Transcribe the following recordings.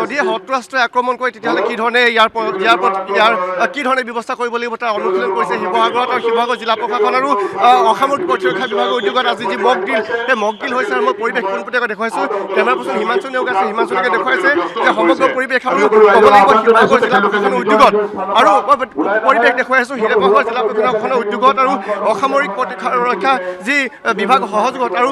যদিহে সত্ৰাস্ত্ৰই আক্ৰমণ কৰে তেতিয়াহ'লে কি ধৰণে ইয়াৰ কি ধৰণে ব্যৱস্থা কৰিব লাগিব তাৰ অনুশীলন কৰিছে শিৱসাগৰত আৰু শিৱসাগৰ জিলা প্ৰশাসন আৰু অসামৰিক প্ৰতিৰক্ষা বিভাগৰ উদ্যোগত আজি যি মক ড্ৰিল সেই মক ড্ৰিল হৈছে আৰু মই পৰিৱেশ পোনপটীয়াকৈ দেখুৱাইছোঁ কেমেৰা পাৰ্চন হিমাংশু নেওগ আছে হিমাংশুকে দেখুৱাইছে যে সমগ্ৰ পৰিৱেশ আৰু ক'ব লাগিব শিৱসাগৰ জিলা প্ৰশাসনৰ উদ্যোগত আৰু পৰিৱেশ দেখুৱাই আছোঁ শিৱসাগৰ জিলা প্ৰশাসনৰ উদ্যোগত আৰু অসামৰিক প্ৰতিৰক্ষা যি বিভাগ সহযোগত আৰু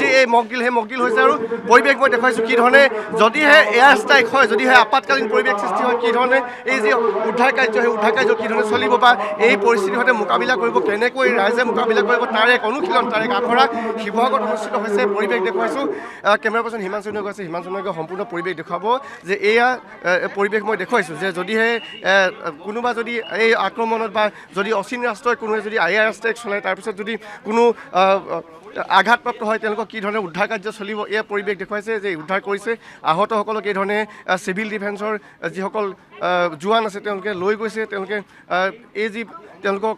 যি এই মক ড্ৰিল সেই মক ড্ৰিল হৈছে আৰু পৰিৱেশ মই দেখুৱাইছোঁ কি ধৰণে যদিহে এয়াৰ ষ্ট্ৰাইক হয় যদিহে আপাতকালীন পৰিৱেশ সৃষ্টি হয় কি ধৰণে এই যি উদ্ধাৰ কাৰ্য সেই উদ্ধাৰ কাৰ্য কি ধৰণে চলিব বা এই পৰিস্থিতিৰ সৈতে মোকাবিলা কৰিব কেনেকৈ ৰাইজে মোকাবিলা কৰিব তাৰ এক অনুশীলন তাৰ এক আখৰা শিৱসাগৰত অনুষ্ঠিত হৈছে পৰিৱেশ দেখুৱাইছোঁ কেমেৰা পাৰ্চন হিমাংশু নেওগ আছে হিমাংশু নেওগে সম্পূৰ্ণ পৰিৱেশ দেখুৱাব যে এয়া পৰিৱেশ মই দেখুৱাইছোঁ যে যদিহে কোনোবা যদি এই আক্ৰমণত বা যদি অচিন ৰাষ্ট্ৰই কোনোৱে যদি এয়াৰ ষ্ট্ৰাইক চলায় তাৰপিছত যদি কোনো আঘাতপ্ৰাপ্ত হয় তেওঁলোকক কি ধৰণে উদ্ধাৰ কাৰ্য চলিব এয়া পৰিৱেশ দেখুৱাইছে যে উদ্ধাৰ কৰিছে আহতসকলক এই ধৰণে চিভিল ডিফেন্সৰ যিসকল জোৱান আছে তেওঁলোকে লৈ গৈছে তেওঁলোকে এই যি তেওঁলোকক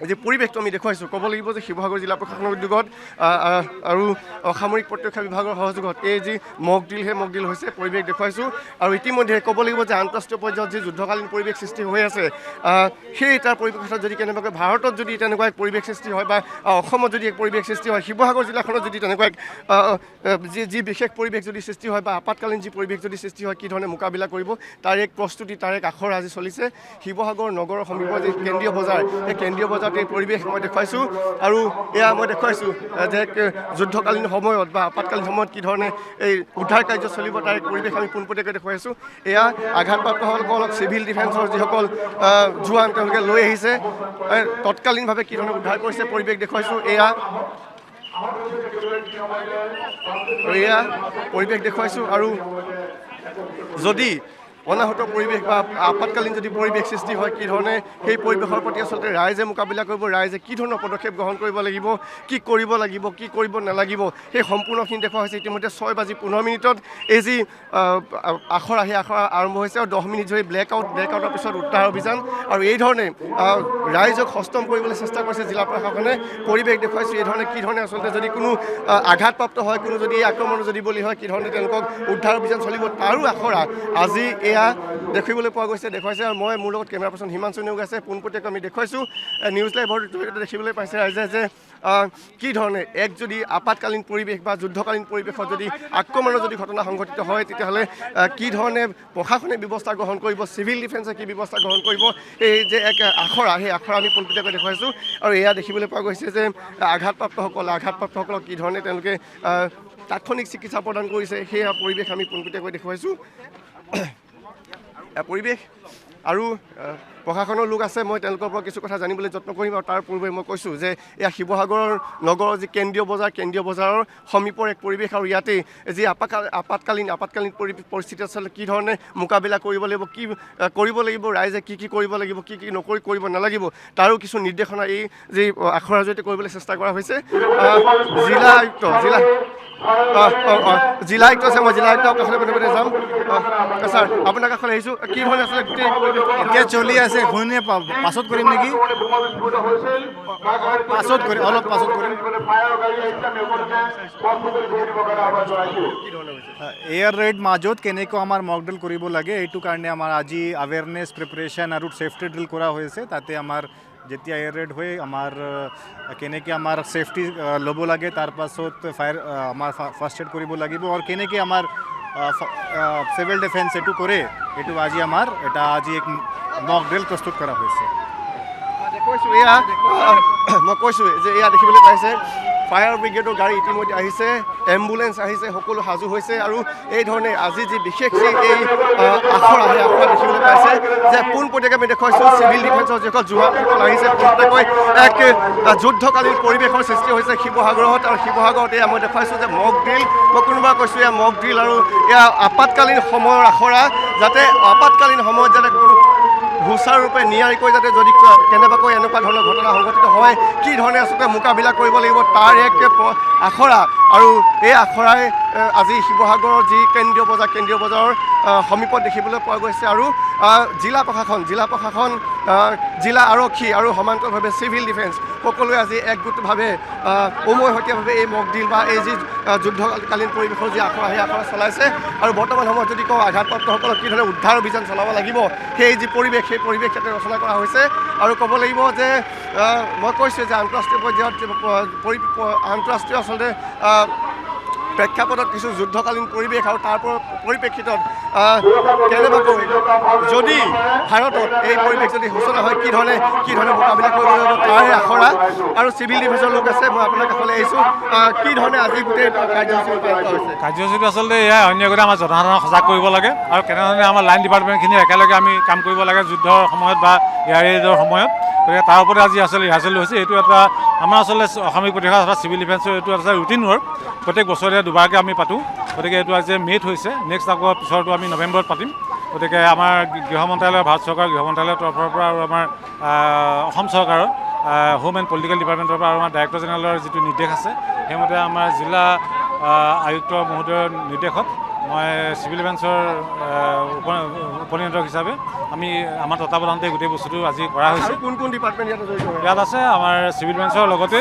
যি পৰিৱেশটো আমি দেখুৱাইছোঁ ক'ব লাগিব যে শিৱসাগৰ জিলা প্ৰশাসনৰ উদ্যোগত আৰু অসামৰিক প্ৰতিৰক্ষা বিভাগৰ সহযোগত এই যি মক ড্ৰিল সেই মক ড্ৰিল হৈছে পৰিৱেশ দেখুৱাইছোঁ আৰু ইতিমধ্যে ক'ব লাগিব যে আন্তঃৰাষ্ট্ৰীয় পৰ্যায়ত যি যুদ্ধকালীন পৰিৱেশ সৃষ্টি হৈ আছে সেই তাৰ পৰিৱেশত যদি কেনেবাকৈ ভাৰতত যদি তেনেকুৱা এক পৰিৱেশ সৃষ্টি হয় বা অসমত যদি এক পৰিৱেশ সৃষ্টি হয় শিৱসাগৰ জিলাখনত যদি তেনেকুৱা এক যি বিশেষ পৰিৱেশ যদি সৃষ্টি হয় বা আপাতকালীন যি পৰিৱেশ যদি সৃষ্টি হয় কি ধৰণে মোকাবিলা কৰিব তাৰ এক প্ৰস্তুতি তাৰ এক আখৰ আজি চলিছে শিৱসাগৰ নগৰৰ সমীপৰ যি কেন্দ্ৰীয় বজাৰ সেই কেন্দ্ৰীয় বজাৰত এই পৰিৱেশ মই দেখুৱাইছোঁ আৰু এয়া মই দেখুৱাইছোঁ যে যুদ্ধকালীন সময়ত বা আপাতকালীন সময়ত কি ধৰণে এই উদ্ধাৰ কাৰ্য চলিব তাৰ এক পৰিৱেশ আমি পোনপটীয়াকৈ দেখুৱাইছোঁ এয়া আঘাতপ্ৰাপ্তসকলক চিভিল ডিফেন্সৰ যিসকল জোৱান তেওঁলোকে লৈ আহিছে তৎকালীনভাৱে কি ধৰণে উদ্ধাৰ কৰিছে পৰিৱেশ দেখুৱাইছোঁ এয়া পৰিৱেশ দেখুৱাইছোঁ আৰু যদি অনাহত পৰিৱেশ বা আপাতকালীন যদি পৰিৱেশ সৃষ্টি হয় কি ধৰণে সেই পৰিৱেশৰ প্ৰতি আচলতে ৰাইজে মোকাবিলা কৰিব ৰাইজে কি ধৰণৰ পদক্ষেপ গ্ৰহণ কৰিব লাগিব কি কৰিব লাগিব কি কৰিব নালাগিব সেই সম্পূৰ্ণখিনি দেখুওৱা হৈছে ইতিমধ্যে 6:15 এই যি আখৰা সেই আখৰা আৰম্ভ হৈছে আৰু 10 মিনিট ধৰি ব্লেকআউটৰ পিছত উদ্ধাৰ অভিযান আৰু এই ধৰণে ৰাইজক সষ্টম কৰিবলৈ চেষ্টা কৰিছে জিলা প্ৰশাসনে পৰিৱেশ দেখুৱাইছে এই ধৰণে কি ধৰণে আচলতে যদি কোনো আঘাতপ্ৰাপ্ত হয় কোনো যদি আক্ৰমণ যদি বলি হয় কি ধৰণে তেওঁলোকক উদ্ধাৰ অভিযান চলিব তাৰো আখৰা আজি এয়া দেখিবলৈ পোৱা গৈছে দেখুৱাইছে আৰু মই মোৰ লগত কেমেৰা পাৰ্চন হিমাংশু নেওগ আছে পোনপটীয়াকৈ আমি দেখুৱাইছোঁ নিউজ লাইভৰ জৰিয়তে দেখিবলৈ পাইছে ৰাইজে যে কি ধৰণে এক যদি আপাতকালীন পৰিৱেশ বা যুদ্ধকালীন পৰিৱেশত যদি আক্ৰমণৰ যদি ঘটনা সংঘটিত হয় তেতিয়াহ'লে কি ধৰণে প্ৰশাসনে ব্যৱস্থা গ্ৰহণ কৰিব চিভিল ডিফেন্সে কি ব্যৱস্থা গ্ৰহণ কৰিব এই যে এক আখৰা সেই আখৰা আমি পোনপটীয়াকৈ দেখুৱাইছোঁ আৰু এয়া দেখিবলৈ পোৱা গৈছে যে আঘাতপ্ৰাপ্তসকলক কি ধৰণে তেওঁলোকে তাৎক্ষণিক চিকিৎসা প্ৰদান কৰিছে সেয়া পৰিৱেশ আমি পোনপটীয়াকৈ দেখুৱাইছোঁ পৰিৱেশ আৰু প্ৰশাসনৰ লোক আছে মই তেওঁলোকৰ পৰা কিছু কথা জানিবলৈ যত্ন কৰিম আৰু তাৰ পূৰ্বে মই কৈছোঁ যে এয়া শিৱসাগৰ নগৰৰ যি কেন্দ্ৰীয় বজাৰৰ সমীপৰ এক পৰিৱেশ আৰু ইয়াতে যি আপাতকালীন পৰিস্থিতি আচলতে কি ধৰণে মোকাবিলা কৰিব লাগিব কি কৰিব লাগিব ৰাইজে কি কৰিব লাগিব কি কৰিব নালাগিব তাৰো কিছু নিৰ্দেশনা এই যি আখৰাৰ জৰিয়তে কৰিবলৈ চেষ্টা কৰা হৈছে জিলা আয়ুক্ত আছে মই জিলা আয়ুক্তৰ কাষলৈ প্ৰথমতে যাম ছাৰ আপোনাৰ কাষলৈ আহিছোঁ কি ধৰণে আচলতে গোটেই এতিয়া চলি আছে শুনি পাছত কৰিম নেকি অলপ পাছত কৰিম এয়াৰ ৰেড মাজত কেনেকৈ আমাৰ মক ড্ৰিল কৰিব লাগে এইটো কাৰণে আমাৰ আজি আৱেৰনেছ প্ৰিপাৰেশ্যন আৰু ছেফটি ড্ৰিল কৰা হৈছে তাতে আমাৰ যেতিয়া এয়াৰ ৰেড হয় আমাৰ কেনেকৈ আমাৰ ছেফটি ল'ব লাগে তাৰ পাছত ফায়াৰ আমাৰ ফাৰ্ষ্ট এড কৰিব লাগিব আৰু কেনেকৈ আমাৰ সিভিল ডিফেন্স এইটো কৰে এইটো আজি আমাৰ এটা আজি এক মক ড্ৰিল প্ৰস্তুত কৰা হৈছে মই কৈছোঁ যে এয়া দেখিবলৈ পাইছে ফায়াৰ ব্ৰিগেডৰ গাড়ী ইতিমধ্যে আহিছে এম্বুলেঞ্চ আহিছে সকলো সাজু হৈছে আৰু এই ধৰণে আজি যি বিশেষ যি এই আখৰা সেই আখৰা দেখিবলৈ পাইছে যে পোনপটীয়াকৈ আমি দেখুৱাইছোঁ চিভিল ডিফেন্সৰ যিসকল জোৱানসকল আহিছে পোনপটীয়াকৈ এক যুদ্ধকালীন পৰিৱেশৰ সৃষ্টি হৈছে শিৱসাগৰত আৰু শিৱসাগৰত এয়া মই দেখুৱাইছোঁ যে মক ড্ৰিল মই কোনোবাই কৈছোঁ এয়া মক ড্ৰিল আৰু এয়া আপাতকালীন সময়ৰ আখৰা যাতে আপাতকালীন সময়ত যাতে কোনো সুচাৰুৰূপে নিয়াৰিকৈ যাতে যদি কেনেবাকৈ এনেকুৱা ধৰণৰ ঘটনা সংঘটিত হয় কি ধৰণে আচলতে মোকাবিলা কৰিব লাগিব তাৰ এক আখৰা আৰু এই আখৰাই আজি শিৱসাগৰৰ যি কেন্দ্ৰীয় বজাৰৰ সমীপত দেখিবলৈ পোৱা গৈছে আৰু জিলা প্ৰশাসন জিলা আৰক্ষী আৰু সমান্তৰালভাৱে চিভিল ডিফেন্স সকলোৱে আজি একগোটভাৱে উমৈহতীয়াভাৱে এই মক ড্ৰিল বা এই যি যুদ্ধকালীন পৰিৱেশৰ যি আখৰা সেই আখৰা চলাইছে আৰু বৰ্তমান সময়ত যদি কওঁ আঘাতপ্ৰাপ্তসকলক কি ধৰণে উদ্ধাৰ অভিযান চলাব লাগিব সেই যি পৰিৱেশ সেই পৰিৱেশ ইয়াতে ৰচনা কৰা হৈছে আৰু ক'ব লাগিব যে মই কৈছোঁ যে আন্তঃৰাষ্ট্ৰীয় পৰ্যায়ত আন্তঃৰাষ্ট্ৰীয় আচলতে প্ৰেক্ষাপটত কিছু যুদ্ধকালীন পৰিৱেশ আৰু তাৰ পৰিপ্ৰেক্ষিতত কেনেবাকৈ যদি ভাৰতত এই পৰিৱেশ যদি সূচনা হয় কি ধৰণে মোকাবিলা কৰিব লাগিব তাৰে আখৰা আৰু চিভিল ডিফেন্সৰ লোক আছে মই আপোনাৰ কাষলৈ আহিছোঁ কি ধৰণে আজি গোটেই কাৰ্যসূচী ৰূপায়ণ কৰা হৈছে কাৰ্যসূচীটো আচলতে এয়াই অন্যগতে আমাৰ জনসাধাৰণক সজাগ কৰিব লাগে আৰু কেনেধৰণে আমাৰ লাইন ডিপাৰ্টমেণ্টখিনি একেলগে আমি কাম কৰিব লাগে যুদ্ধৰ সময়ত বা এয়াৰ ৰেইডৰ সময়ত গতিকে তাৰ ওপৰতে আজি আচলতে ৰিহাৰ্চেল হৈছে এইটো এটা আমাৰ আচলতে অসামৰিক প্ৰতিৰক্ষা তথা চিভিল ডিফেন্সৰ এইটো এটা ৰুটিন ৱৰ্ক প্ৰত্যেক বছৰে দুবাৰকৈ আমি পাতোঁ গতিকে এইটো আজি মে'ত হৈছে নেক্সট আকৌ পিছৰটো আমি নৱেম্বৰত পাতিম গতিকে আমাৰ গৃহ মন্ত্ৰালয় ভাৰত চৰকাৰৰ গৃহ মন্ত্ৰালয়ৰ তৰফৰ পৰা আৰু আমাৰ অসম চৰকাৰৰ হোম এণ্ড পলিটিকেল ডিপাৰ্টমেণ্টৰ পৰা আৰু আমাৰ ডাইৰেক্টৰ জেনেৰেলৰ যিটো নিৰ্দেশ আছে সেইমতে আমাৰ জিলা আয়ুক্ত মহোদয়ৰ নিৰ্দেশত মই চিভিল ডিফেন্সৰ উপনিয়ন্ত্ৰক হিচাপে আমি আমাৰ তত্বাৱধানতে গোটেই বস্তুটো আজি কৰা হৈছে কোন ডিপাৰ্টমেণ্ট ইয়াত আছে আমাৰ চিভিল ডিফেন্সৰ লগতে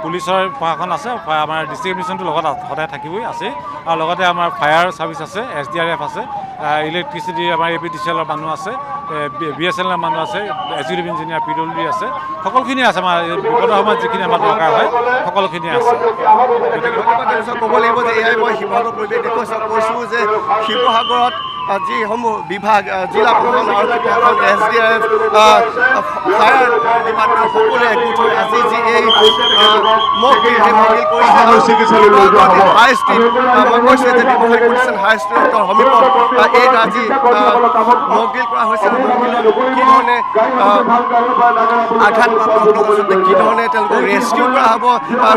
পুলিচৰ প্ৰশাসন আছে আমাৰ ডিষ্ট্ৰিক্ট এডমিনিষ্ট্ৰেশ্যনটোৰ লগত সদায় থাকিবই আছে আৰু লগতে আমাৰ ফায়াৰ ছাৰ্ভিচ আছে SDRF আছে ইলেক্ট্ৰিচিটি আমাৰ APTCLৰ মানুহ আছে BSNLৰ মানুহ আছে এক্সিকিউটিভ ইঞ্জিনিয়াৰ PWD আছে সকলোখিনি আছে আমাৰ বিপদৰ সময়ত যিখিনি আমাৰ দৰকাৰ হয় সকলোখিনি আছে ক'ব লাগিব যে এয়াই মই শিৱসাগৰ পৰিৱেশ কৈছোঁ যে শিৱসাগৰত যিসমূহ বিভাগ জিলা প্ৰশাসন আৰক্ষী প্ৰশাসন SDRF ফায়াৰ ডিপাৰ্টমেণ্ট সকলোৱে একগোট হৈ আজি যি এই মক ড্ৰিল সেই মক ড্ৰিল কৰিছে হাই ষ্ট্ৰীট মই কৈছোঁ যে ব্যৱসায়িক প্ৰতিষ্ঠান হাই ষ্ট্ৰীটৰ সমীপত এই আজি মক ড্ৰিল কৰা হৈছে মক ড্ৰিলত কি ধৰণে আঘাতপ্ৰাপ্ত আচলতে কি ধৰণে তেওঁলোকক ৰেস্কিউ কৰা হ'ব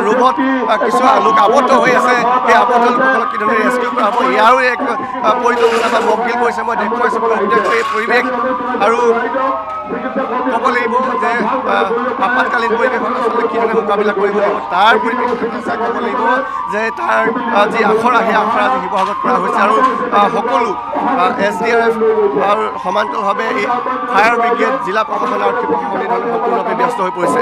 ৰুমত কিছু লোক আবদ্ধ হৈ আছে সেই আবদ্ধ লোকসকলক কি ধৰণে ৰেস্কিউ কৰা হ'ব ইয়াৰো এক পৰিকল্পনা বা মক ড্ৰিল কৰিছে মই দেখুৱাইছোঁ এই পৰিৱেশ আৰু ক'ব লাগিব যে আপাতকালীন পৰিৱেশত আচলতে কি ধৰণে মোকাবিলা কৰিব লাগিব তাৰ পৰিপ্ৰেক্ষিতত ক'ব লাগিব যে তাৰ যি আখৰা সেই আখৰা আজি শিৱসাগৰত কৰা হৈছে আৰু সকলো SDRF আৰু সমান্তৰালভাৱে এই ফায়াৰ ব্ৰিগেড জিলা প্ৰশাসন আৰক্ষী প্ৰশাসন সম্পূৰ্ণৰূপে ব্যস্ত হৈ পৰিছে